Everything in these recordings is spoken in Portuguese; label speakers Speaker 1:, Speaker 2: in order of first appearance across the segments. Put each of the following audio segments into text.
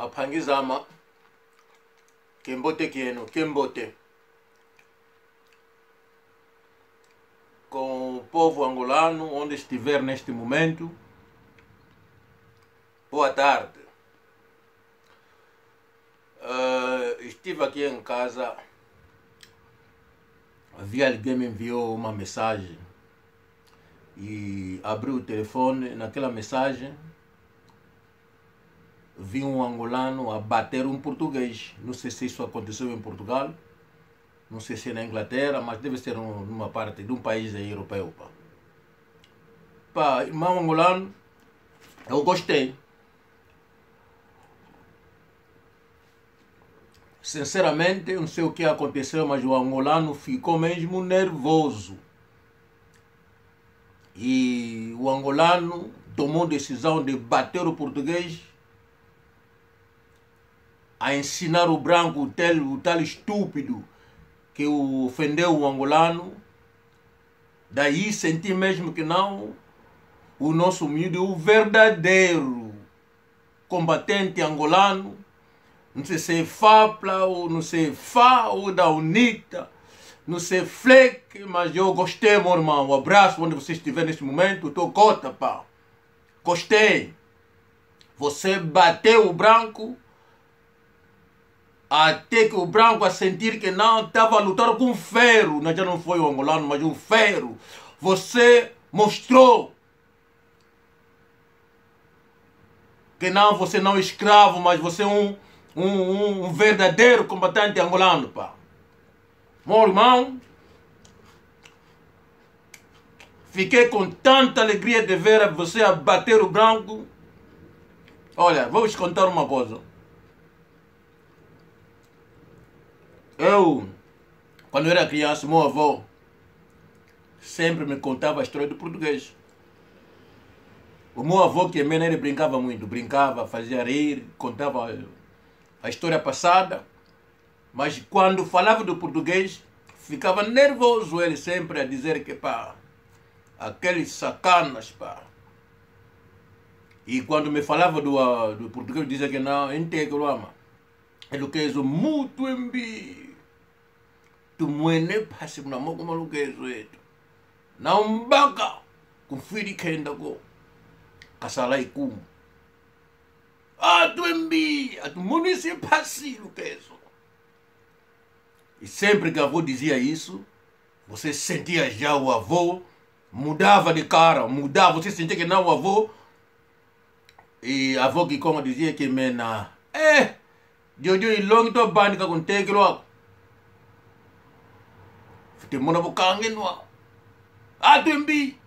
Speaker 1: apangizama Kembote Kieno, Kembote, com o povo angolano, onde estiver neste momento. Boa tarde. Estive aqui em casa, alguém me enviou uma mensagem e abri o telefone. Naquela mensagem vi um angolano a bater um português. Não sei se isso aconteceu em Portugal, não sei se é na Inglaterra, mas deve ser numa parte de um país aí europeu. Pá, irmão angolano, eu gostei. Sinceramente, não sei o que aconteceu, mas o angolano ficou mesmo nervoso. E o angolano tomou decisão de bater o português, a ensinar o branco, o tal estúpido que ofendeu o angolano. Daí senti mesmo que não, o nosso humilde, o verdadeiro combatente angolano, não sei se é Fapla, ou não sei Fá, ou da UNITA, não sei Fleck, mas eu gostei, meu irmão. Um abraço onde você estiver neste momento. Estou cota, pá. Gostei. Você bateu o branco, até que o branco a sentir que não estava a lutar com um ferro. Não, já não foi o angolano, mas um ferro. Você mostrou que não, você não é escravo, mas você é um verdadeiro combatente angolano, pá. Meu irmão, fiquei com tanta alegria de ver você a bater o branco. Olha, vou te contar uma coisa. Quando eu era criança, meu avô sempre me contava a história do português. O meu avô, que também ele brincava muito, brincava, fazia rir, contava a história passada, mas quando falava do português, ficava nervoso ele sempre a dizer que, pá, aqueles sacanas, pá. E quando me falava do português, dizia que não, íntegro, ama. Ele que é muito embi. Tu muene passe na mão como que é isso. Não banca com filho que ainda go. Casala e cum. Ah, tu embi, tu município passe o que é isso. E sempre que o avô dizia isso, você sentia já o avô, mudava de cara, mudava, você sentia que não o avô. E a avó que como dizia que mena, Jojo e long to band ka kun take lo. Fite mona bo kangen wa. Atumbi.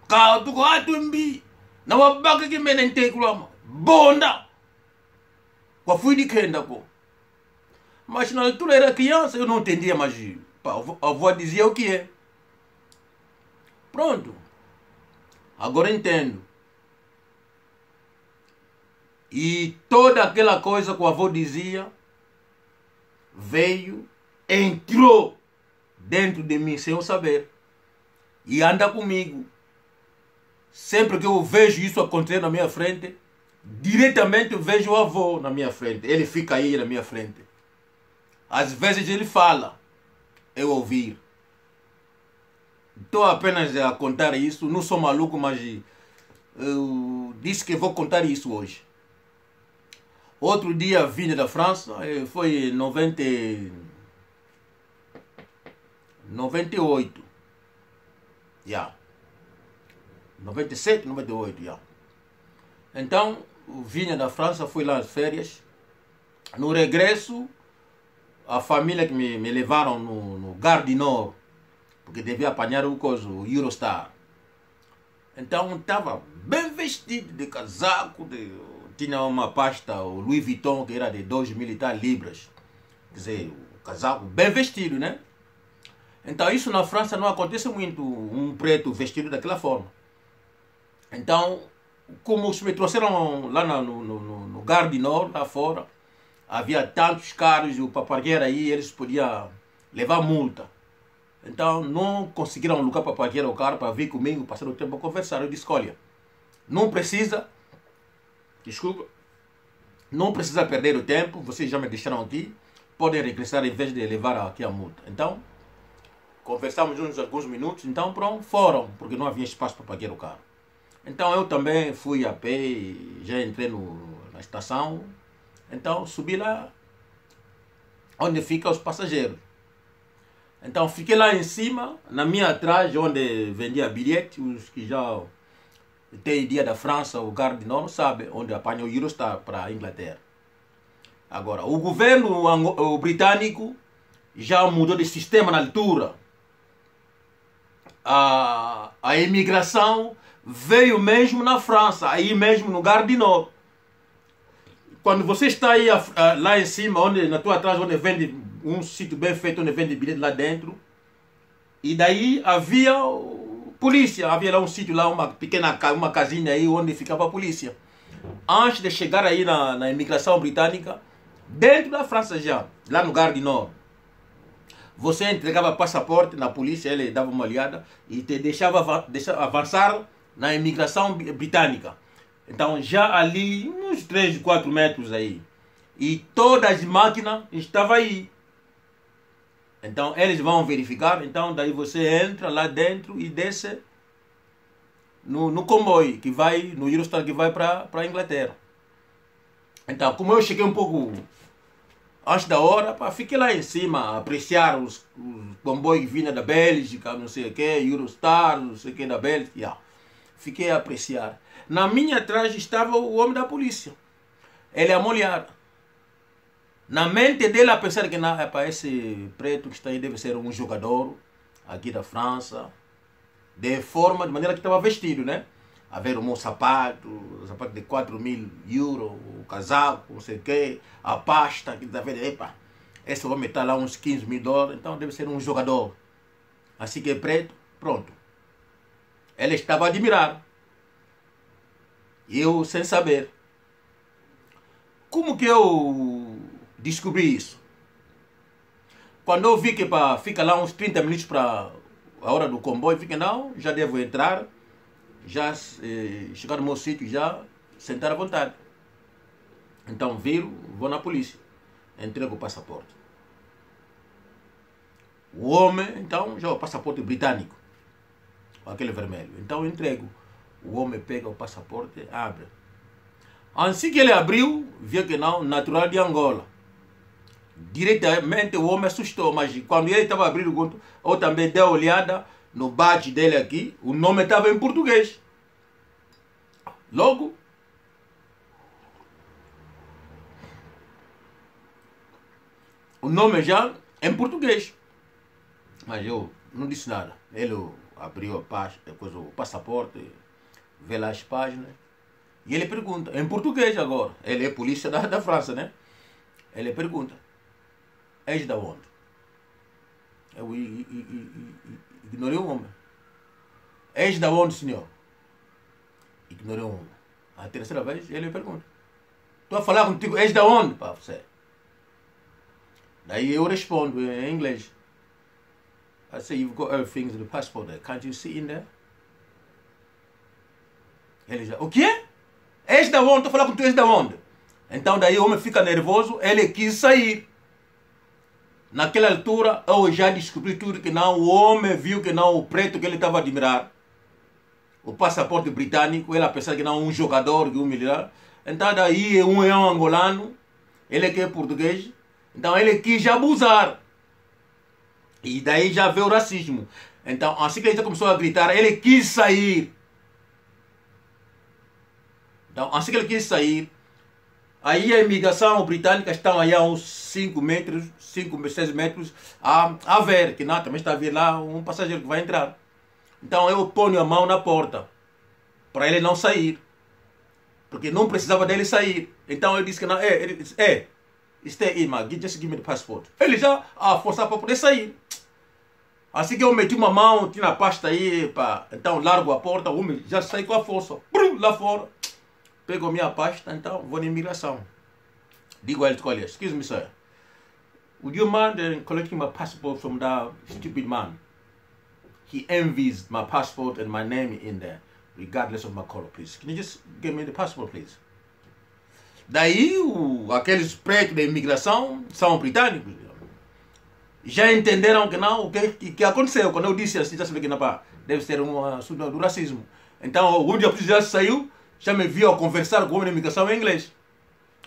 Speaker 1: Ka tu ko atumbi. Na wa baka ki mena take lo. Bonda. Wa fui de kenda ko. Mas na altura era criança, eu não entendia mais. A avó dizia o que é. Pronto. Agora entendo. E toda aquela coisa que o avô dizia veio, entrou dentro de mim sem eu saber. E anda comigo. Sempre que eu vejo isso acontecer na minha frente, diretamente eu vejo o avô na minha frente. Ele fica aí na minha frente. Às vezes ele fala, eu ouvir. Estou apenas a contar isso, não sou maluco, mas eu disse que vou contar isso hoje. Outro dia vinha da França, foi em 98. Já. 97, 98, já. Então, vinha da França, fui lá às férias. No regresso, a família que me levaram no Gare du Nord, porque devia apanhar o Eurostar. Então, estava bem vestido de casaco, tinha uma pasta, o Louis Vuitton, que era de 2.000 e tal libras. Quer dizer, o casaco bem vestido, né? Então isso na França não acontece muito, um preto vestido daquela forma. Então, como me trouxeram lá no Gare du Nord, lá fora, havia tantos carros, o papargueiro aí, eles podiam levar multa. Então não conseguiram um lugar para parquear o carro, para vir comigo, passar o tempo a conversar. Eu disse, olha, não precisa, desculpa, não precisa perder o tempo, vocês já me deixaram aqui, podem regressar em vez de levar aqui a multa. Então, conversamos uns alguns minutos, então pronto, foram, porque não havia espaço para pagar o carro. Então eu também fui a pé, já entrei na estação, então subi lá onde ficam os passageiros. Então fiquei lá em cima, na minha atrás, onde vendia bilhete, os que já têm dia da França, o Gare du Nord, sabe, onde apanha o Eurostar para a Inglaterra. Agora, o governo britânico já mudou de sistema na altura. A imigração veio mesmo na França, aí mesmo no Gare du Nord. Quando você está aí lá em cima, onde, na tua atrás, onde vende um sítio bem feito, onde vende bilhete lá dentro, e daí havia polícia, havia lá um sítio, lá uma pequena uma casinha aí onde ficava a polícia. Antes de chegar aí na imigração britânica, dentro da França já, lá no Gare du Nord, você entregava passaporte na polícia, ele dava uma olhada e te deixava avançar na imigração britânica. Então já ali, uns 3, 4 metros aí. E todas as máquinas estavam aí. Então eles vão verificar, então daí você entra lá dentro e desce no comboio, que vai, no Eurostar que vai para a Inglaterra. Então, como eu cheguei um pouco antes da hora, fiquei lá em cima, apreciar os comboios que vinham da Bélgica, não sei o que, Eurostar, não sei o que da Bélgica. Yeah. Fiquei a apreciar. Na minha atrás estava o homem da polícia. Ele a molhar. Na mente dele, a pensar que esse preto que está aí deve ser um jogador aqui da França, de maneira que estava vestido, né? A ver o meu sapato de 4.000 euros, o casaco, não sei o que, a pasta, que está vendo, epa, esse homem está lá uns 15 mil dólares, então deve ser um jogador. Assim que é preto, pronto. Ele estava a admirar. Eu sem saber. Como que eu descobri isso? Quando eu vi que fica lá uns 30 minutos para a hora do comboio, fiquei, não, já devo entrar, já chegar no meu sítio, já sentar à vontade. Então viro, vou na polícia, entrego o passaporte. O homem, então, já o passaporte britânico, aquele vermelho. Então eu entrego. O homem pega o passaporte, abre. Assim que ele abriu, viu que não, natural de Angola. Diretamente o homem assustou, mas quando ele estava abrindo, eu também dei uma olhada no badge dele aqui, o nome estava em português. Logo, o nome já em português. Mas eu não disse nada. Ele abriu o passaporte, vê lá as páginas, e ele pergunta, em português agora, ele é polícia da França, né? Ele pergunta, és da onde? Eu ignorei o homem. És da onde, senhor? Ignorei o homem. A terceira vez, ele pergunta, estou a falar contigo, és da onde, para você? Daí eu respondo em inglês. I say, you've got everything in the passport there. Can't you see in there? Ele já, o quê? És da onde? Estou a falar com tu, és da onde? Então daí o homem fica nervoso, ele quis sair. Naquela altura eu já descobri tudo que não, o homem viu que não, o preto que ele estava a admirar, o passaporte britânico, ele a pensar que não, um jogador, um militar. Então daí é um angolano, ele que é português, então ele quis abusar. E daí já veio o racismo. Então assim que ele começou a gritar, ele quis sair. Então assim que ele quis sair, aí a imigração britânica está aí a uns 5 metros, 5, 6 metros a ver, que não, também está a vir lá um passageiro que vai entrar. Então eu ponho a mão na porta, para ele não sair. Porque não precisava dele sair. Então eu disse que não, ele disse, stay in, man, just give me the passport. Ele já a forçar para poder sair. Assim que eu meti uma mão, tinha a pasta aí, então largo a porta, o homem já sai com a força, lá fora. Pego a minha pasta, então vou na imigração. Digo a ele, olha, excuse me, sir, would you mind collecting my passport from that stupid man? He envies my passport and my name in there, regardless of my color, please. Can you just give me the passport, please? Daí, aqueles pretos da imigração são britânicos. Já entenderam que não, o que aconteceu. Quando eu disse assim, já sabia que não, pá, deve ser um assunto do racismo. Então, um dia a polícia já saiu, já me viu a conversar com o homem da imigração em inglês.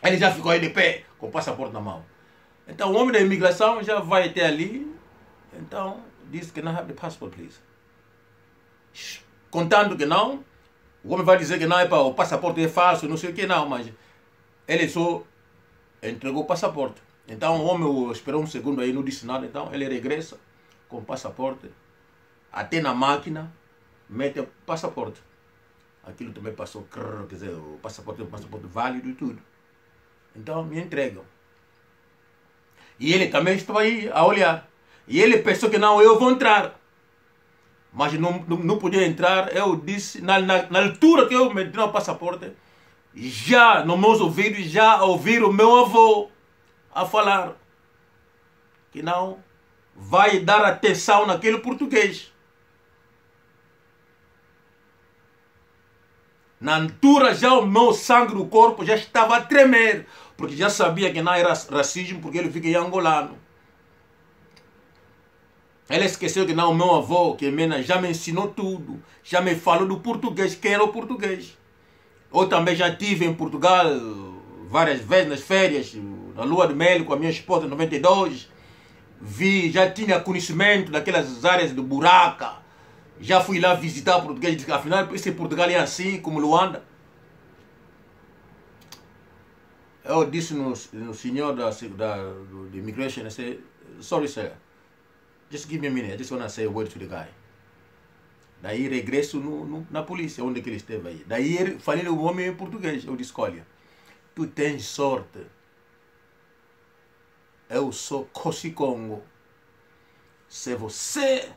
Speaker 1: Ele já ficou aí de pé, com o passaporte na mão. Então, o homem da imigração já vai até ali. Então, disse que não have the passport, please. Contando que não, o homem vai dizer que não, o passaporte é falso, não sei o que, não, mas ele só entregou o passaporte. Então, o homem esperou um segundo aí, não disse nada, então ele regressa com o passaporte, até na máquina, mete o passaporte. Aquilo também passou, quer dizer, o passaporte é um passaporte válido e tudo. Então, me entregam. E ele também estava aí a olhar. E ele pensou que não, eu vou entrar. Mas não podia entrar. Eu disse, na altura que eu meti no passaporte, já nos meus ouvidos, já ouvi o meu avô a falar que não vai dar atenção naquele português. Na altura já o meu sangue do corpo já estava a tremer, porque já sabia que não era racismo, porque ele fica em angolano. Ele esqueceu que não, o meu avô, que já me ensinou tudo, já me falou do português, quem era o português. Eu também já estive em Portugal várias vezes nas férias, na lua de mel com a minha esposa em 92. Já tinha conhecimento daquelas áreas do Buraca. Já fui lá visitar português e disse que afinal esse Portugal é assim, como Luanda. Eu disse no senhor da immigration, I said, sorry sir, just give me a minute, I just want to say a word to the guy. Daí regresso na polícia, onde que ele esteve aí. Daí ele falei o homem em português. Eu disse, olha, tu tens sorte. Eu sou Cosicongo. Se você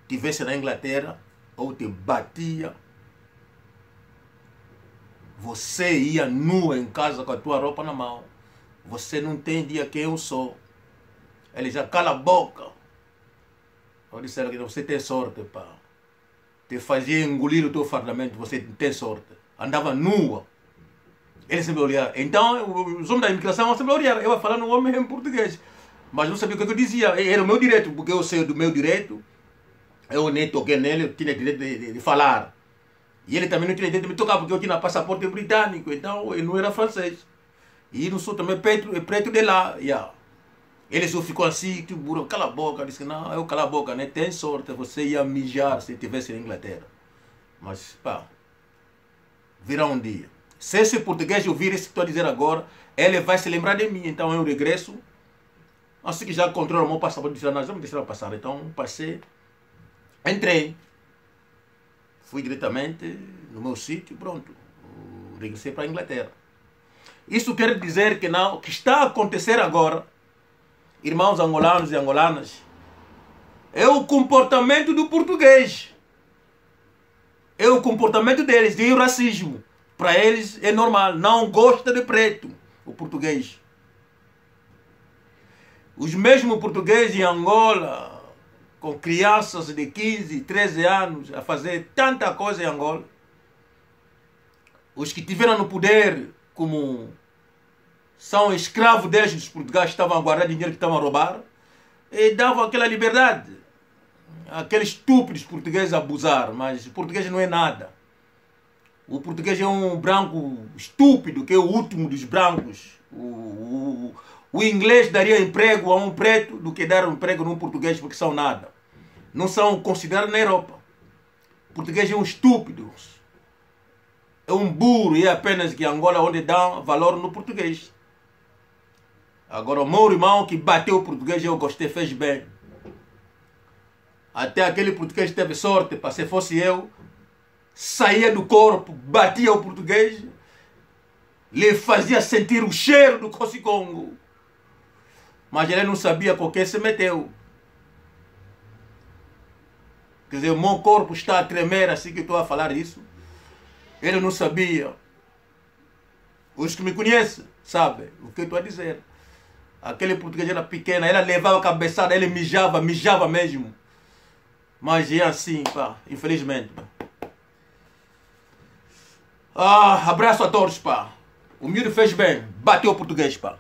Speaker 1: estivesse na Inglaterra, eu te batia. Você ia nu em casa com a tua roupa na mão. Você não entendia quem eu sou. Ele já cala a boca. Eu disse que você tem sorte, pá. Te fazia engolir o teu fardamento, você tem sorte. Andava nua. Ele sempre olhava. Então, os homens da imigração sempre olharam. Eu ia falar no homem em português. Mas não sabia o que eu dizia. Era o meu direito, porque eu sei do meu direito. Eu nem toquei nele, eu tinha direito de falar. E ele também não tinha direito de me tocar, porque eu tinha passaporte britânico. Então, ele não era francês. E não sou também preto de lá. Yeah. Ele só ficou assim, tipo, cala a boca. Disse que não, eu cala a boca, né? Tem sorte, você ia mijar se estivesse na Inglaterra. Mas, pá, virá um dia. Se esse português ouvir isso que estou a dizer agora, ele vai se lembrar de mim. Então eu regresso. Assim que já controlo o meu passaporte, disse, nós vamos deixar passar. Então passei, entrei. Fui diretamente no meu sítio, pronto. Regressei para a Inglaterra. Isso quer dizer que não, o que está a acontecer agora, irmãos angolanos e angolanas, é o comportamento do português. É o comportamento deles, de racismo. Para eles é normal, não gosta de preto, o português. Os mesmos portugueses em Angola, com crianças de 15, 13 anos, a fazer tanta coisa em Angola. Os que tiveram no poder, como são escravos deles, os portugueses estavam a guardar dinheiro que estavam a roubar, e davam aquela liberdade. Aqueles estúpidos portugueses a abusar, mas o português não é nada. O português é um branco estúpido, que é o último dos brancos. O inglês daria emprego a um preto do que dar um emprego num português, porque são nada. Não são considerados na Europa. O português é um estúpido. É um burro, e é apenas que Angola onde dá valor no português. Agora, o meu irmão que bateu o português, eu gostei, fez bem. Até aquele português teve sorte, para se fosse eu, saía do corpo, batia o português, lhe fazia sentir o cheiro do Cosicongo. Mas ele não sabia com que se meteu. Quer dizer, o meu corpo está a tremer assim que estou a falar isso. Ele não sabia. Os que me conhecem sabem o que eu estou a dizer. Aquele português era pequeno, ele levava a cabeçada, ele mijava mesmo. Mas é assim, pá, infelizmente. Pá. Abraço a todos, pá. O miúdo fez bem, bateu o português, pá.